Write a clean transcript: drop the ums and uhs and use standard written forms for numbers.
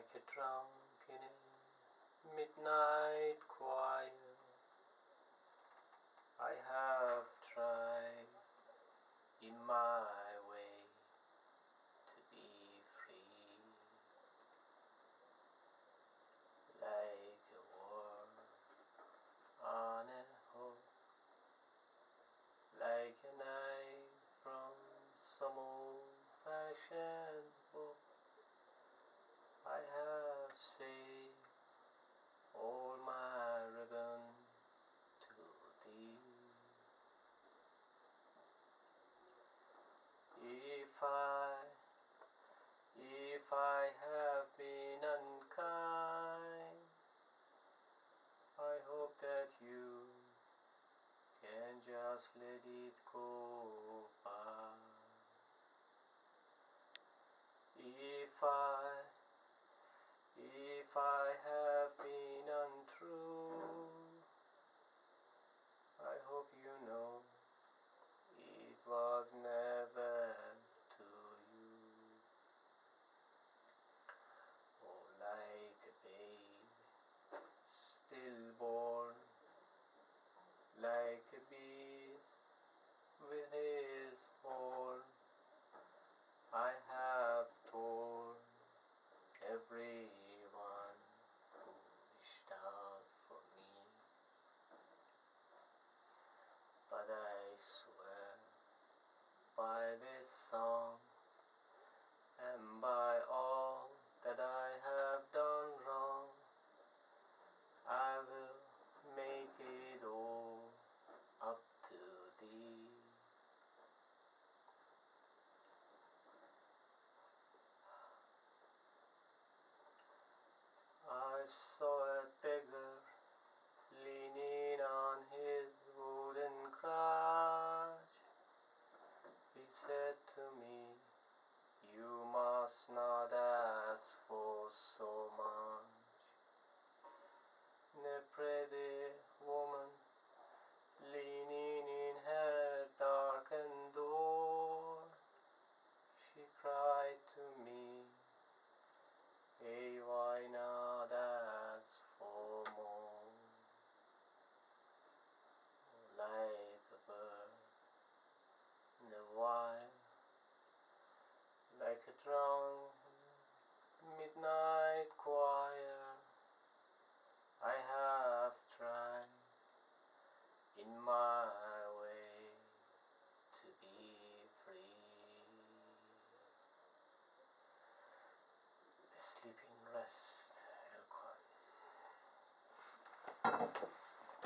like a drunk in a midnight choir. I have tried in my way to be free, like a worm on a hook, like a knife from some old-fashioned book. I have saved all my ribbon to thee. If I have been unkind, I hope that you can just let it go by. If I have been untrue, I hope you know it was never